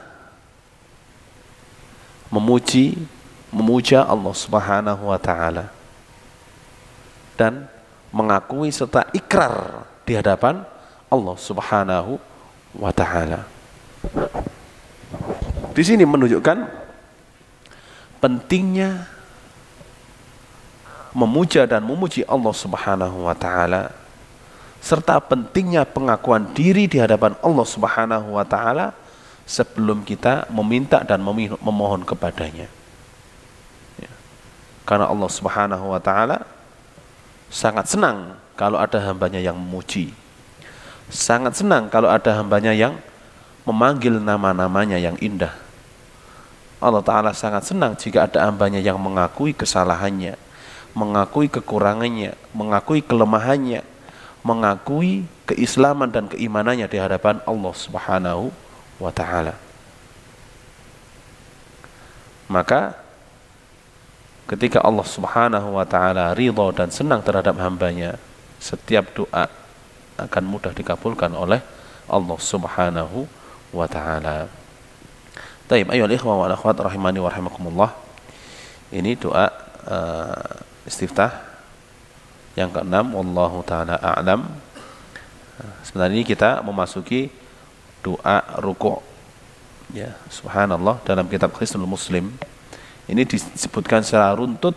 memuja Allah Subhanahu wa Ta'ala dan mengakui serta ikrar di hadapan Allah Subhanahu wa Ta'ala. Di sini menunjukkan pentingnya memuja dan memuji Allah Subhanahu wa Ta'ala, serta pentingnya pengakuan diri di hadapan Allah Subhanahu wa Ta'ala sebelum kita meminta dan memohon kepadanya. Karena Allah Subhanahu wa taala sangat senang kalau ada hambanya yang memuji. Sangat senang kalau ada hambanya yang memanggil nama-namanya yang indah. Allah Ta'ala sangat senang jika ada hambanya yang mengakui kesalahannya, mengakui kekurangannya, mengakui kelemahannya, mengakui keislaman dan keimanannya di hadapan Allah Subhanahu wa Ta'ala. Maka ketika Allah Subhanahu wa Ta'ala ridha dan senang terhadap hambanya, setiap doa akan mudah dikabulkan oleh Allah Subhanahu wa Ta'ala. Taib, ayyuhal ikhwah wal akhwat rahimani wa rahimakumullah. Ini doa istiftah yang keenam, wallahu taala a'lam. Sebentar ini kita memasuki doa ruku'. Ya, subhanallah, dalam kitab Hisnul Muslim ini disebutkan secara runtut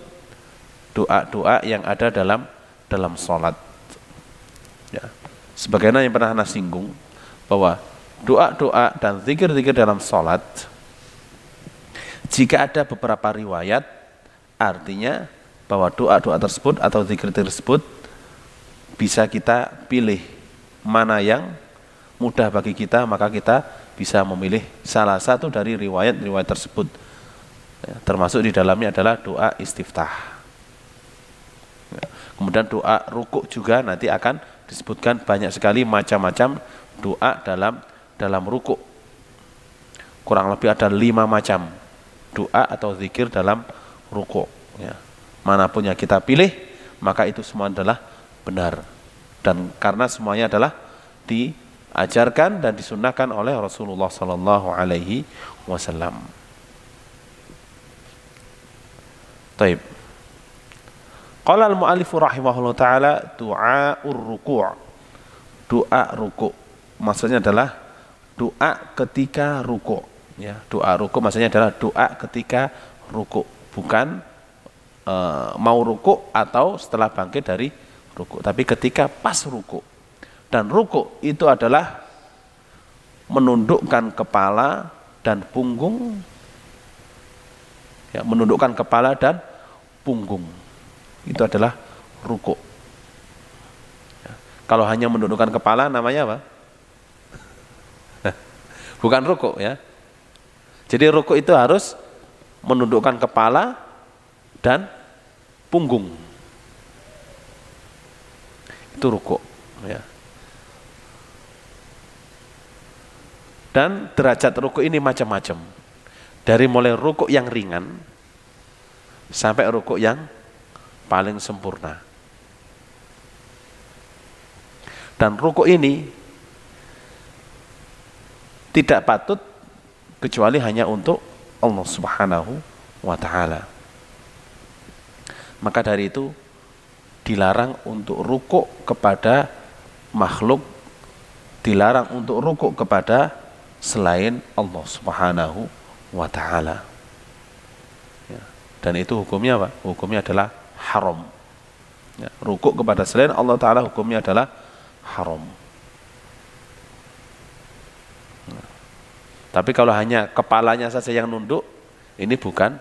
doa-doa yang ada dalam salat. Ya. Sebagaimana yang pernah Anda singgung bahwa doa-doa dan zikir-zikir dalam salat, jika ada beberapa riwayat, artinya bahwa doa-doa tersebut atau zikir tersebut bisa kita pilih mana yang mudah bagi kita, maka kita bisa memilih salah satu dari riwayat-riwayat tersebut. Ya, termasuk di dalamnya adalah doa istiftah. Ya, kemudian doa rukuk juga nanti akan disebutkan banyak sekali macam-macam doa dalam rukuk. Kurang lebih ada 5 macam doa atau zikir dalam rukuk. Ya. Manapun yang kita pilih, maka itu semua adalah benar. Dan karena semuanya adalah diajarkan dan disunnahkan oleh Rasulullah Sallallahu Alaihi Wasallam. Taib. Qala al-mu'allifu rahimahullah ta'ala du'a'ur ruku'. Doa rukuk. Maksudnya adalah doa ketika rukuk. Ya, doa rukuk maksudnya adalah doa ketika rukuk, bukan mau rukuk atau setelah bangkit dari rukuk, tapi ketika pas rukuk. Dan rukuk itu adalah menundukkan kepala dan punggung. Ya, menundukkan kepala dan punggung. Itu adalah rukuk. Ya, kalau hanya menundukkan kepala namanya apa? Bukan rukuk, ya. Jadi rukuk itu harus menundukkan kepala dan punggung. Itu rukuk, ya. Dan derajat rukuk ini macam-macam. Dari mulai rukuk yang ringan sampai rukuk yang paling sempurna. Dan rukuk ini tidak patut kecuali hanya untuk Allah Subhanahu wa ta'ala. Maka dari itu dilarang untuk rukuk kepada makhluk, dilarang untuk rukuk kepada selain Allah Subhanahu wa ta'ala. Ya. Dan itu hukumnya apa? Hukumnya adalah haram. Ya. Rukuk kepada selain Allah ta'ala hukumnya adalah haram. Tapi kalau hanya kepalanya saja yang nunduk, ini bukan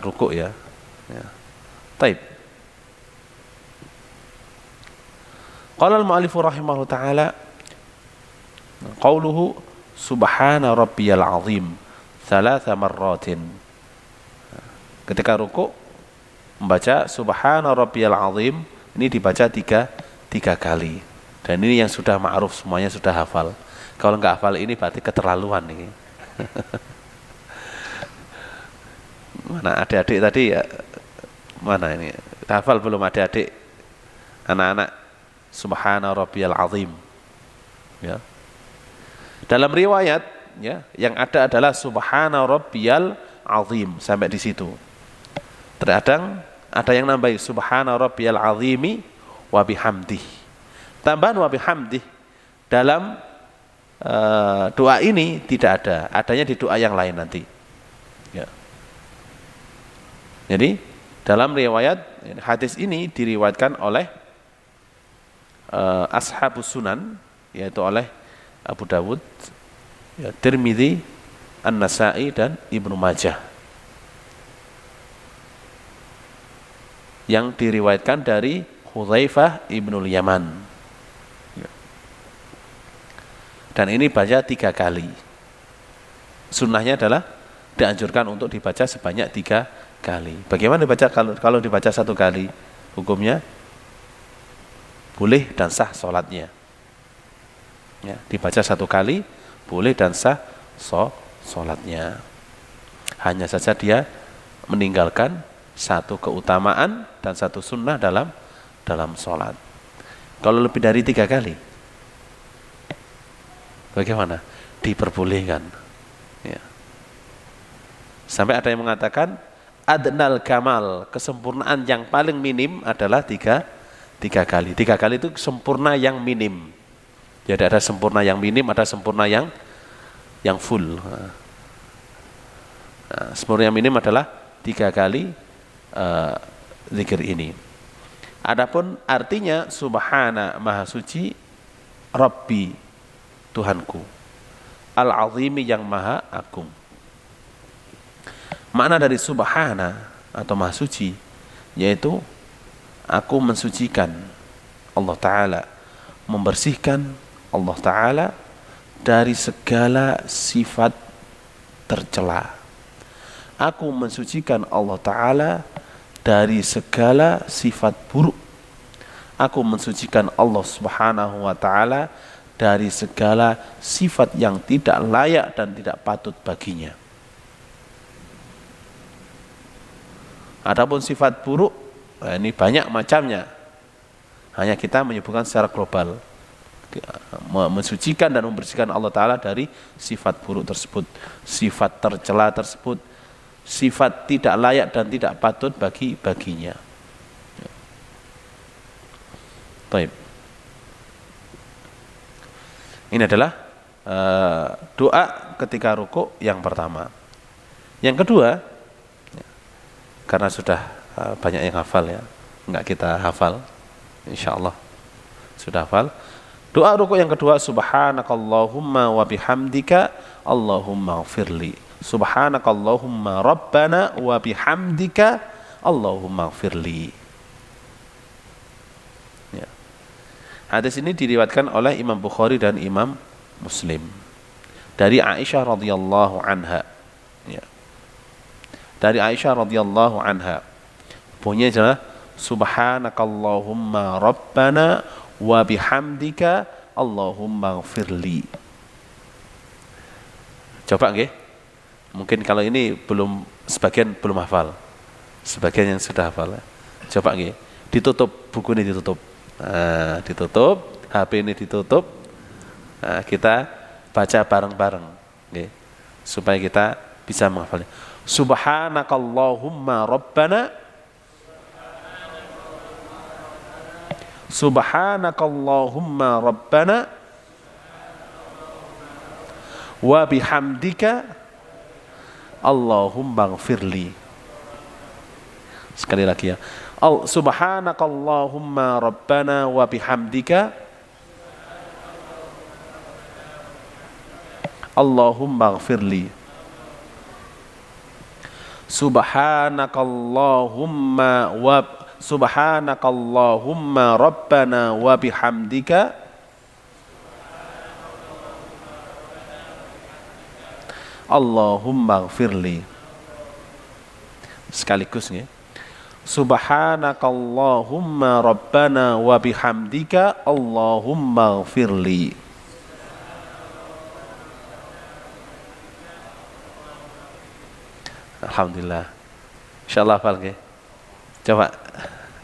rukuk, ya. Ya. Taib. Qala al-mu'allifu rahimahu ta'ala qauluhu subhana rabbiyal azim 3 marratin. Ketika rukuk membaca subhana rabbiyal azim, ini dibaca tiga kali. Dan ini yang sudah ma'ruf, semuanya sudah hafal. Kalau nggak hafal ini berarti keterlaluan nih. Mana adik-adik tadi ya? Mana ini? Hafal belum adik-adik? Anak-anak, subhana rabbiyal azim. Ya. Dalam riwayat, ya, yang ada adalah subhana rabbiyal azim sampai di situ. Terkadang ada yang nambahi subhana rabbiyal azimi wa bihamdih. Tambahan wa bihamdih dalam doa ini tidak ada, adanya di doa yang lain nanti. Ya. Jadi dalam riwayat hadis ini diriwayatkan oleh ashabus sunan, yaitu oleh Abu Dawud, ya, Tirmidzi, An-Nasa'i dan Ibnu Majah. yang diriwayatkan dari Hudzaifah ibnul Yaman. Dan ini baca 3 kali. Sunnahnya adalah dianjurkan untuk dibaca sebanyak 3 kali. Bagaimana dibaca kalau dibaca 1 kali? Hukumnya boleh dan sah sholatnya. Ya, dibaca 1 kali boleh dan sah sholatnya. Hanya saja dia meninggalkan 1 keutamaan dan 1 sunnah dalam sholat. Kalau lebih dari 3 kali, bagaimana? Diperbolehkan. Ya. Sampai ada yang mengatakan adnal kamal, kesempurnaan yang paling minim adalah 3 kali. 3 kali itu sempurna yang minim. Jadi ada sempurna yang minim, ada sempurna yang full. Nah, sempurna yang minim adalah 3 kali zikir ini. Adapun artinya subhana, maha suci, Rabbi, Tuhanku, al-azimi, yang maha agung. Makna dari subhana atau maha suci yaitu aku mensucikan Allah Ta'ala, membersihkan Allah Ta'ala dari segala sifat tercela. Aku mensucikan Allah Ta'ala dari segala sifat buruk. Aku mensucikan Allah Subhanahu wa Ta'ala dari segala sifat yang tidak layak dan tidak patut baginya. Adapun sifat buruk, ini banyak macamnya. Hanya kita menyebutkan secara global. Mensucikan dan membersihkan Allah Ta'ala dari sifat buruk tersebut, sifat tercela tersebut, sifat tidak layak dan tidak patut baginya. Baik. Ini adalah doa ketika rukuk yang pertama. Yang kedua, karena sudah banyak yang hafal ya, enggak kita hafal, insyaallah sudah hafal. Doa rukuk yang kedua, subhanakallahumma wa bihamdika Allahumma ighfirli. Subhanakallahumma rabbana wa bihamdika Allahumma ighfirli. Ya. Hadis ini diriwayatkan oleh Imam Bukhari dan Imam Muslim dari Aisyah radhiyallahu anha. Ya. Dari Aisyah radhiyallahu anha, bunyinya adalah subhanakallahumma rabbana wa bihamdika Allahumma ighfirli. Coba nggih? Mungkin kalau ini sebagian belum hafal. Sebagian yang sudah hafal. Coba nggih, ditutup, buku ini ditutup. Nah, ditutup, HP ini ditutup. Nah, kita baca bareng-bareng nggih, supaya kita bisa menghafalnya. Subhanakallahumma rabbana, subhanakallahumma rabbana wa bihamdika Allahumma ighfirli. Sekali lagi ya. Subhanakallahumma rabbana wa bihamdika Allahumma ighfirli. Subhanakallahumma rabbana wa bihamdika Allahumma ighfirli. Sekaligus ya. Subhanakallahumma rabbana wa bihamdika Allahumma ighfirli. Alhamdulillah. Insyaallah hafal nggih. Coba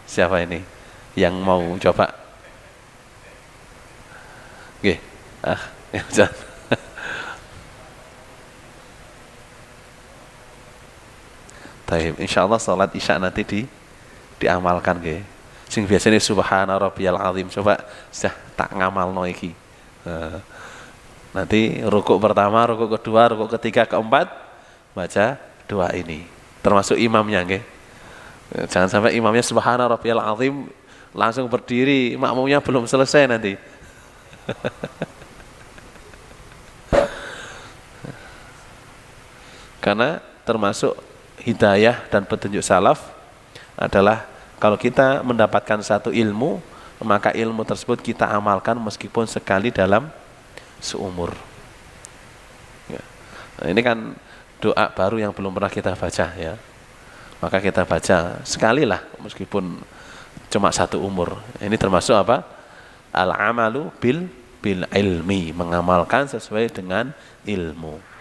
siapa ini yang mau coba? Nggih. Ya jangan. Taib, insyaallah salat Isya nanti diamalkan nggih. Sing biasanya subhana rabbiyal azim, coba tak ngamalno iki. Nanti rukuk pertama, rukuk kedua, rukuk ketiga, keempat baca doa ini. Termasuk imamnya nggih. Jangan sampai imamnya subhana rabbiyal azim langsung berdiri, makmumnya belum selesai nanti. Karena termasuk hidayah dan petunjuk salaf adalah Kalau kita mendapatkan satu ilmu, maka ilmu tersebut kita amalkan meskipun sekali dalam seumur. Ya. Nah, ini kan doa baru yang belum pernah kita baca ya. Maka kita baca sekali lah meskipun cuma satu umur. Ini termasuk apa? Al-amalu bil ilmi, mengamalkan sesuai dengan ilmu.